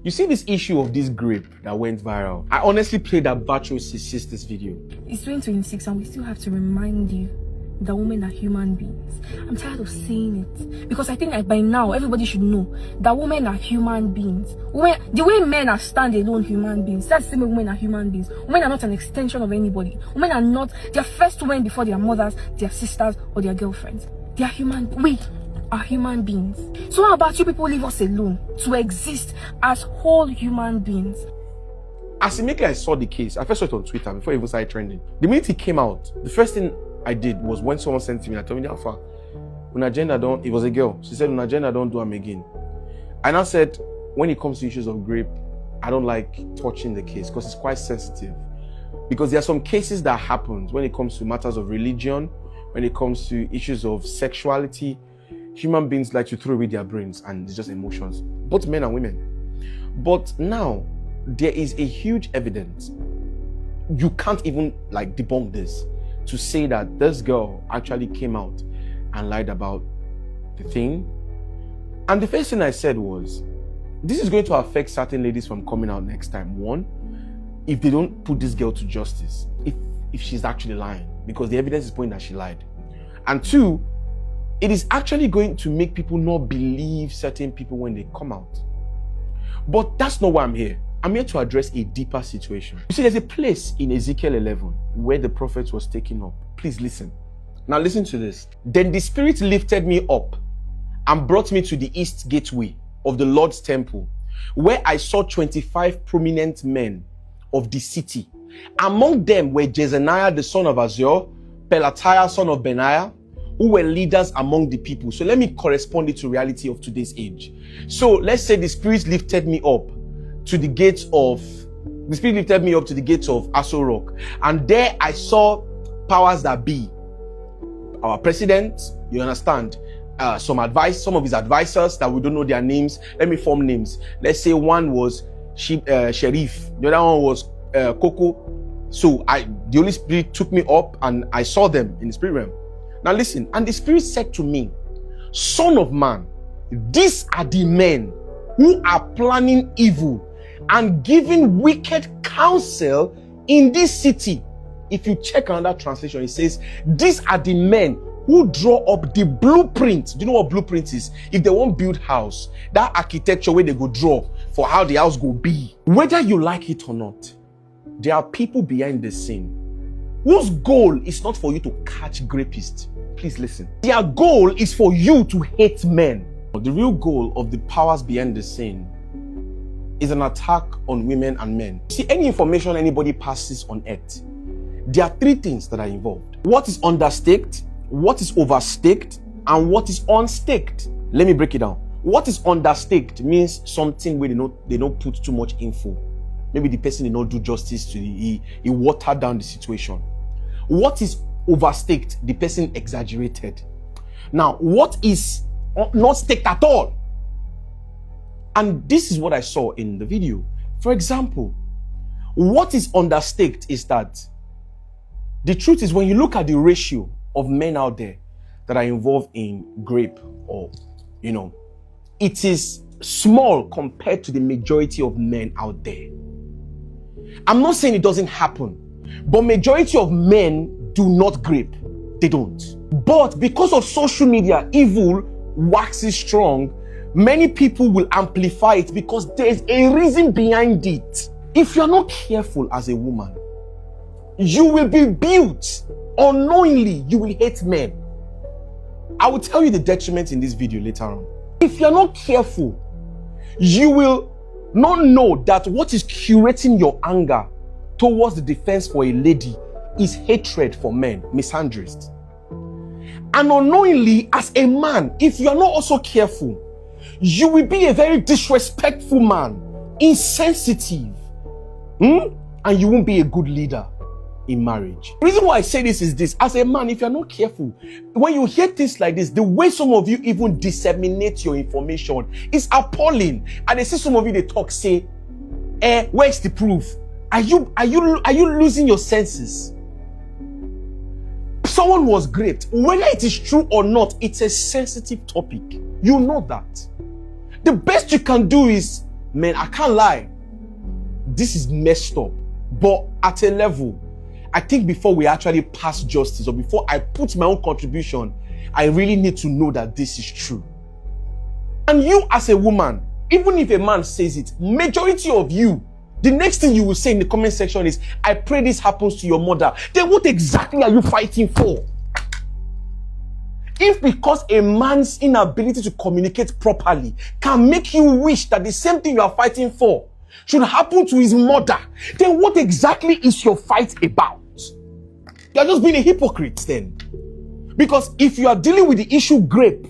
You see this issue of this grape that went viral? I honestly pray that Bacho sees this video. It's 2026 and we still have to remind you that women are human beings. I'm tired of saying it because I think that by now everybody should know that women are human beings. Women, the way men are standalone human beings, that's the same way women are human beings. Women are not an extension of anybody. Women are not, they're first women before their mothers, their sisters, or their girlfriends. They are human. We are human beings. So how about you people leave us alone to exist as whole human beings? As I saw the case, I first saw it on Twitter before it even started trending. The minute it came out, the first thing I did was when someone sent to me, I told me, Alpha, when agenda don't, it was a girl. She said, when agenda don't do them again. And I said, when it comes to issues of grape, I don't like touching the case because it's quite sensitive. Because there are some cases that happen when it comes to matters of religion, when it comes to issues of sexuality. Human beings like to throw away their brains and it's just emotions, both men and women. But now, there is a huge evidence. You can't even debunk this to say that this girl actually came out and lied about the thing. And the first thing I said was, this is going to affect certain ladies from coming out next time. One, if they don't put this girl to justice, if she's actually lying, because the evidence is pointing that she lied. And two, it is actually going to make people not believe certain people when they come out. But that's not why I'm here. I'm here to address a deeper situation. You see, there's a place in Ezekiel 11 where the prophet was taken up. Please listen. Now listen to this. Then the Spirit lifted me up and brought me to the east gateway of the Lord's temple, where I saw 25 prominent men of the city. Among them were Jezaniah the son of Azur, Pelatiah son of Benaiah, who were leaders among the people. So let me correspond it to reality of today's age. So let's say the Spirit lifted me up to the gates of Aso Rock. And there I saw powers that be. Our president, you understand, some of his advisors that we don't know their names. Let me form names. Let's say one was Sheriff, the other one was Coco. So the Holy Spirit took me up and I saw them in the spirit realm. Now listen, and the Spirit said to me, Son of man, these are the men who are planning evil and giving wicked counsel in this city. If you check another translation, it says, these are the men who draw up the blueprint. Do you know what blueprint is? If they won't build house, that architecture where they go draw for how the house go be. Whether you like it or not, there are people behind the scene whose goal is not for you to catch grapists. Please listen. Their goal is for you to hate men. The real goal of the powers behind the scene is an attack on women and men. See, any information anybody passes on earth, there are three things that are involved. What is understaked, what is overstaked, and what is unstaked. Let me break it down. What is understaked means something where they don't put too much info. Maybe the person did not do justice to he watered down the situation. What is overstaked? The person exaggerated. Now, what is not staked at all? And this is what I saw in the video. For example, what is understaked is that the truth is when you look at the ratio of men out there that are involved in grape or, it is small compared to the majority of men out there. I'm not saying it doesn't happen, but majority of men do not grape. They don't. But because of social media, evil waxes strong. Many people will amplify it because there is a reason behind it. If you're not careful as a woman, you will be built. Unknowingly, you will hate men. I will tell you the detriment in this video later on. If you're not careful, you will not know that what is curating your anger towards the defense for a lady is hatred for men, misandrist. And unknowingly, as a man, if you are not also careful, you will be a very disrespectful man, insensitive, and you won't be a good leader in marriage. The reason why I say this is this: as a man, if you're not careful, when you hear things like this, the way some of you even disseminate your information is appalling. And I see some of you, they talk, say, where's the proof? Are you losing your senses? Someone was raped. Whether it is true or not, it's a sensitive topic. You know that. The best you can do is Man, I can't lie. This is messed up. But at a level, I think before we actually pass justice or before I put my own contribution, I really need to know that this is true. And you as a woman, even if a man says it, majority of you, the next thing you will say in the comment section is, I pray this happens to your mother. Then what exactly are you fighting for? If because a man's inability to communicate properly can make you wish that the same thing you are fighting for should happen to his mother, then what exactly is your fight about? You are just being a hypocrite then. Because if you are dealing with the issue grape,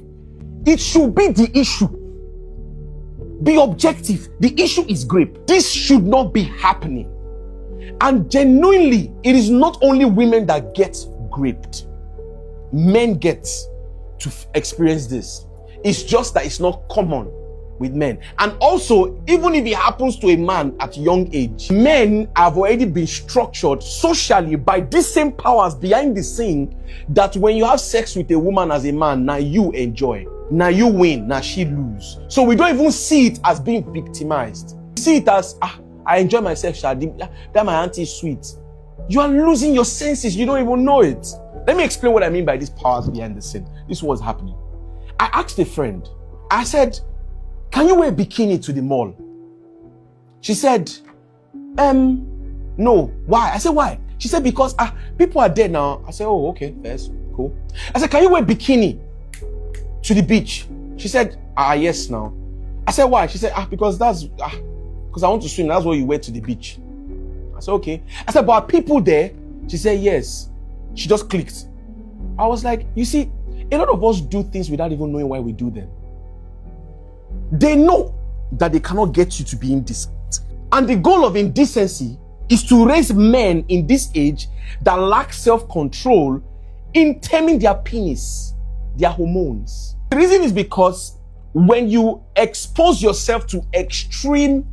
it should be the issue. Be objective. The issue is grape. This should not be happening. And genuinely, it is not only women that get graped. Men get to experience this. It's just that it's not common with men. And also, even if it happens to a man at a young age, men have already been structured socially by these same powers behind the scene that when you have sex with a woman as a man, now you enjoy. Now you win, now she lose. So we don't even see it as being victimized. We see it as, I enjoy myself, that my auntie is sweet. You are losing your senses, you don't even know it. Let me explain what I mean by these powers behind the scene. This was happening. I asked a friend, I said, can you wear bikini to the mall? She said, no. Why? I said, why? She said, because people are dead now. I said, oh, okay, that's cool. I said, can you wear bikini to the beach? She said, yes now. I said, why? She said, because I want to swim. That's what you wear to the beach. I said, okay. I said, but are people there? She said, yes. She just clicked. I was like, you see, a lot of us do things without even knowing why we do them. They know that they cannot get you to be indecent. And the goal of indecency is to raise men in this age that lack self-control in taming their penis, their hormones. The reason is because when you expose yourself to extreme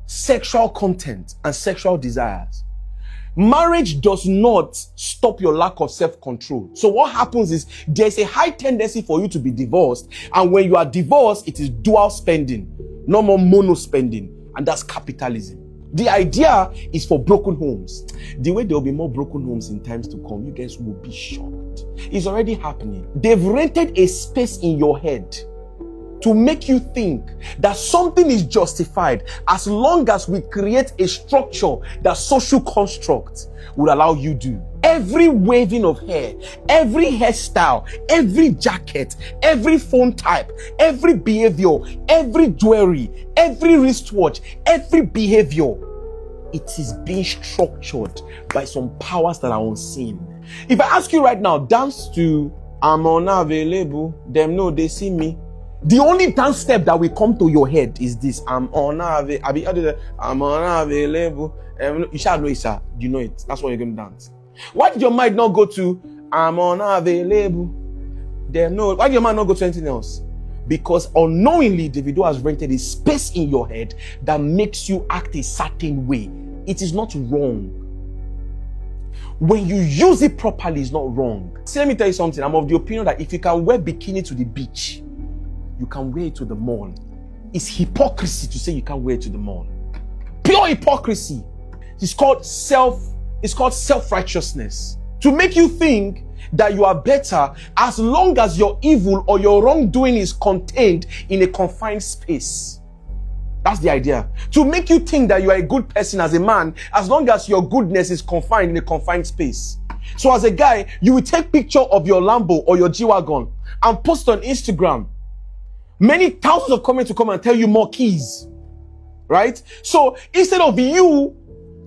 sexual content and sexual desires, marriage does not stop your lack of self-control. So what happens is there's a high tendency for you to be divorced. And when you are divorced, it is dual spending, no more mono spending. And that's capitalism. The idea is for broken homes. The way there will be more broken homes in times to come, you guys will be shocked. It's already happening. They've rented a space in your head to make you think that something is justified as long as we create a structure that social construct would allow you to. Every waving of hair, every hairstyle, every jacket, every phone type, every behavior, every jewelry, every wristwatch, every behavior, it is being structured by some powers that are unseen. If I ask you right now, dance to I'm unavailable, them know they see me. The only dance step that will come to your head is this: I'm unavailable. You shall know it, sir. You know it. That's what you're going to dance. Why did your mind not go to I'm unavailable? Why did your mind not go to anything else? Because unknowingly, Davido has rented a space in your head that makes you act a certain way. It is not wrong. When you use it properly, it's not wrong. See, let me tell you something. I'm of the opinion that if you can wear bikini to the beach, you can wear it to the mall. It's hypocrisy to say you can't wear it to the mall. Pure hypocrisy. It's called self-righteousness. To make you think that you are better as long as your evil or your wrongdoing is contained in a confined space. That's the idea. To make you think that you are a good person as a man as long as your goodness is confined in a confined space. So as a guy, you will take picture of your Lambo or your G-Wagon and post on Instagram. Many thousands of comments will come and tell you more keys, right? So instead of you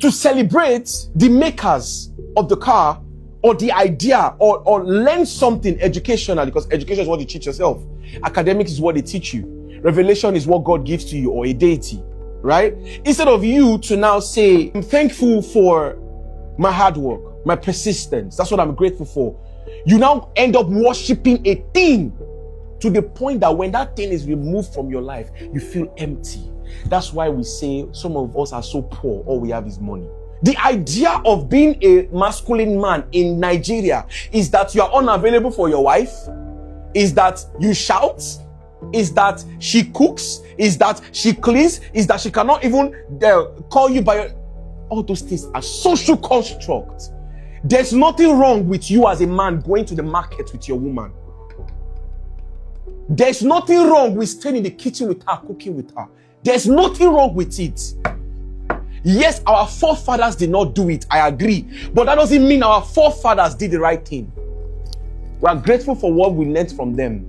to celebrate the makers of the car or the idea or learn something educationally, because education is what you teach yourself. Academics is what they teach you. Revelation is what God gives to you, or a deity, right? Instead of you to now say, I'm thankful for my hard work, my persistence. That's what I'm grateful for. You now end up worshiping a thing, to the point that when that thing is removed from your life, you feel empty. That's why we say some of us are so poor, all we have is money. The idea of being a masculine man in Nigeria is that you are unavailable for your wife, is that you shout, Is that she cooks? Is that she cleans? Is that she cannot even call you by your... All those things are social constructs. There's nothing wrong with you as a man going to the market with your woman. There's nothing wrong with staying in the kitchen with her, cooking with her. There's nothing wrong with it. Yes, our forefathers did not do it, I agree. But that doesn't mean our forefathers did the right thing. We are grateful for what we learned from them.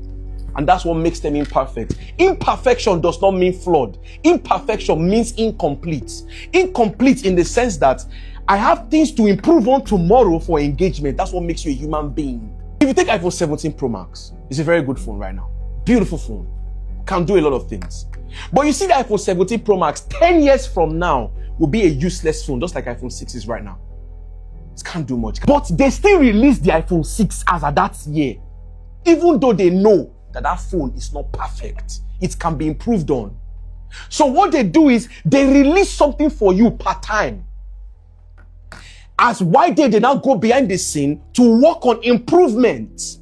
And that's what makes them imperfect. Imperfection does not mean flawed. Imperfection means incomplete. Incomplete in the sense that I have things to improve on tomorrow for engagement. That's what makes you a human being. If you take iPhone 17 Pro Max, it's a very good phone right now. Beautiful phone. Can do a lot of things. But you see the iPhone 17 Pro Max 10 years from now will be a useless phone, just like iPhone 6 is right now. It can't do much. But they still release the iPhone 6 as of that year. Even though they know that phone is not perfect. It can be improved on. So what they do is they release something for you part time. As why they now go behind the scene to work on improvements.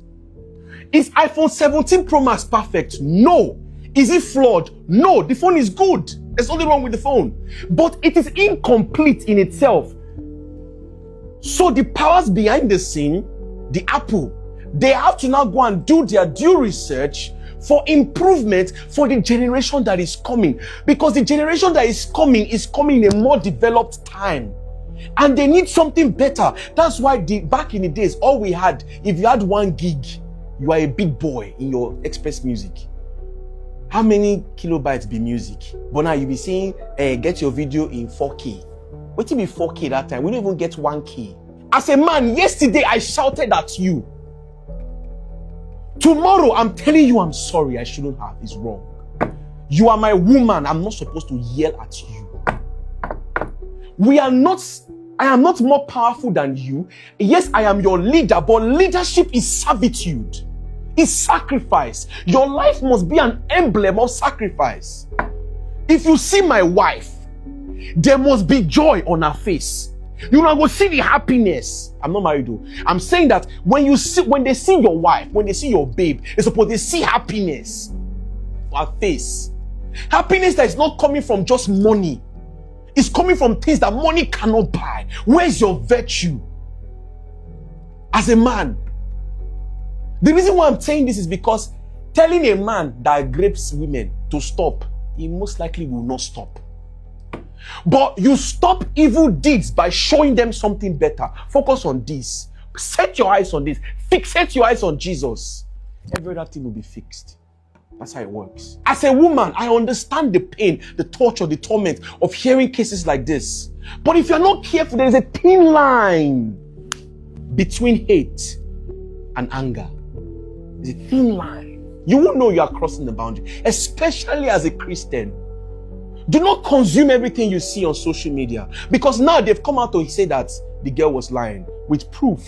Is iPhone 17 Pro Max perfect? No. Is it flawed? No. The phone is good. There's nothing wrong with the phone. But it is incomplete in itself. So the powers behind the scene, the Apple, they have to now go and do their due research for improvement for the generation that is coming. Because the generation that is coming in a more developed time. And they need something better. That's why back in the days, all we had, if you had 1 gig, you are a big boy in your Express Music. How many kilobytes be music? But now you be saying, get your video in 4K. What did be 4K that time? We don't even get 1K. As a man, yesterday I shouted at you. Tomorrow, I'm telling you I'm sorry. I shouldn't have. It's wrong. You are my woman. I'm not supposed to yell at you. I am not more powerful than you. Yes, I am your leader, but leadership is servitude. It's sacrifice. Your life must be an emblem of sacrifice. If you see my wife, there must be joy on her face. You will see the happiness. I'm not married though. I'm saying that when they see your wife, when they see your babe, they're supposed to see happiness on her face. Happiness that is not coming from just money. It's coming from things that money cannot buy. Where's your virtue? As a man. The reason why I'm saying this is because telling a man that rapes women to stop, he most likely will not stop. But you stop evil deeds by showing them something better. Focus on this. Set your eyes on this. Fixate your eyes on Jesus. Every other thing will be fixed. That's how it works. As a woman, I understand the pain, the torture, the torment of hearing cases like this. But if you're not careful, there is a thin line between hate and anger. There's a thin line. You won't know you are crossing the boundary, especially as a Christian. Do not consume everything you see on social media, because now they've come out to say that the girl was lying with proof.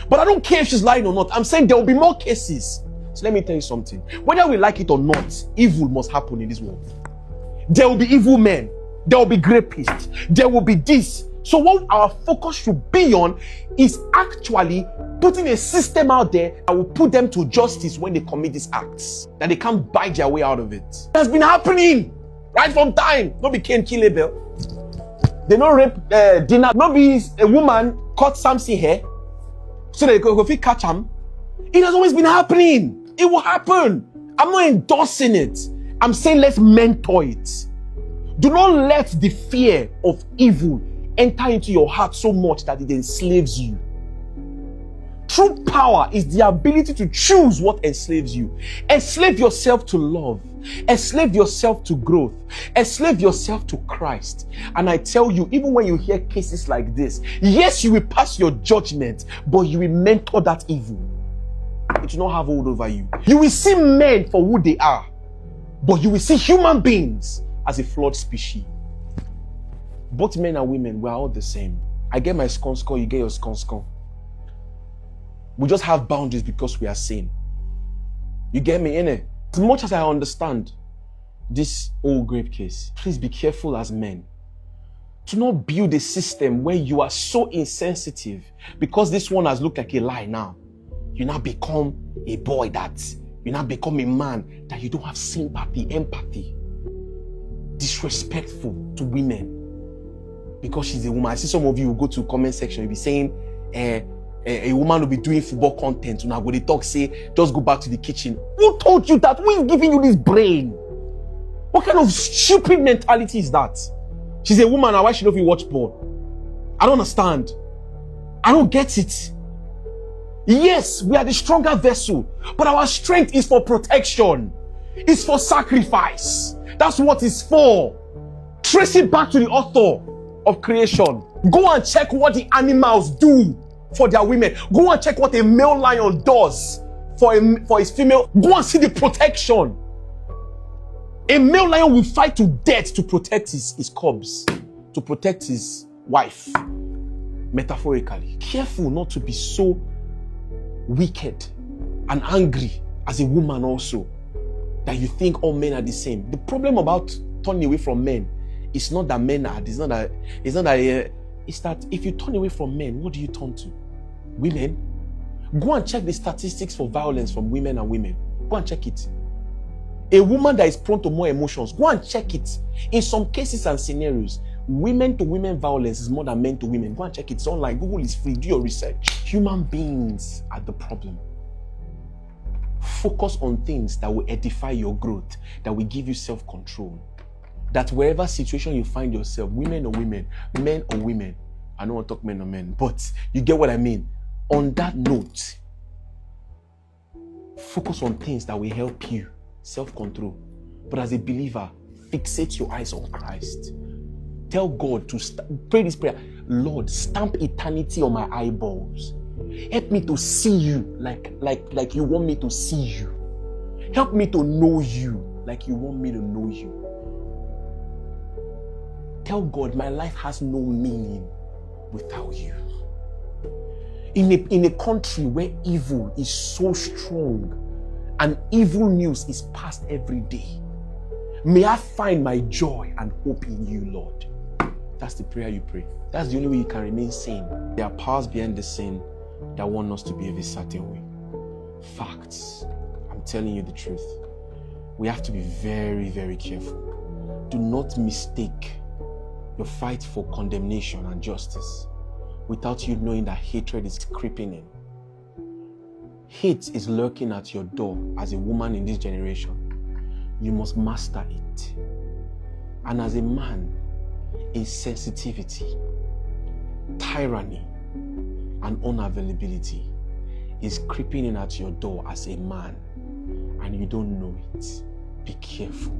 But I don't care if she's lying or not. I'm saying there will be more cases. So let me tell you something. Whether we like it or not, evil must happen in this world. There will be evil men. There will be rapists. There will be this. So what our focus should be on is actually putting a system out there that will put them to justice when they commit these acts. That they can't buy their way out of it. That's been happening right from time. Nobody can kill Abel. They don't rape Dinah. Maybe a woman cut Samson hair so they could catch him. It has always been happening. It will happen. I'm not endorsing it. I'm saying let's mentor it. Do not let the fear of evil enter into your heart so much that it enslaves you. True power is the ability to choose what enslaves you. Enslave yourself to love. Enslave yourself to growth. Enslave yourself to Christ. And I tell you, even when you hear cases like this, yes, you will pass your judgment, but you will mentor that evil. It will not have hold over you. You will see men for who they are, but you will see human beings as a flawed species. Both men and women, we are all the same. I get my score, you get your score. We just have boundaries because we are sane. You get me, innit? As much as I understand this old grape case, please be careful as men. To not build a system where you are so insensitive because this one has looked like a lie now. You now become a boy that You now become a man that you don't have sympathy, empathy, disrespectful to women because she's a woman. I see some of you will go to comment section, you'll be saying, a woman will be doing football content. Now, when they talk, say, just go back to the kitchen. Who told you that? Who is giving you this brain? What kind of stupid mentality is that? She's a woman, now why should you watch porn? I don't understand. I don't get it. Yes, we are the stronger vessel, but our strength is for protection. It's for sacrifice. That's what it's for. Trace it back to the author of creation. Go and check what the animals do for their women. Go and check what a male lion does for his female. Go and see the protection. A male lion will fight to death to protect his cubs, to protect his wife. Metaphorically. Careful not to be so wicked and angry as a woman also, that you think all men are the same. The problem about turning away from men is not that men are, it's that if you turn away from men, what do you turn to? Women. Go and check the statistics for violence from women and women. Go and check it. A woman that is prone to more emotions, go and check it. In some cases and scenarios, women to women violence is more than men to women. Go and check it. It's online. Google is free. Do your research. Human beings are the problem. Focus on things that will edify your growth, that will give you self-control. That wherever situation you find yourself, women or women, men or women, I don't want to talk men or men, but you get what I mean. On that note, focus on things that will help you, self-control. But as a believer, fixate your eyes on Christ. Tell God to pray this prayer. Lord, stamp eternity on my eyeballs. Help me to see you like you want me to see you. Help me to know you like you want me to know you. Tell God, my life has no meaning without you. In a country where evil is so strong and evil news is passed every day, may I find my joy and hope in you, Lord. That's the prayer you pray. That's the only way you can remain sane. There are powers behind the sin that want us to behave a certain way. Facts. I'm telling you the truth. We have to be very, very careful. Do not mistake your fight for condemnation and justice without you knowing that hatred is creeping in. Hate is lurking at your door as a woman in this generation. You must master it. And as a man, insensitivity, tyranny, and unavailability is creeping in at your door as a man, and you don't know it. Be careful.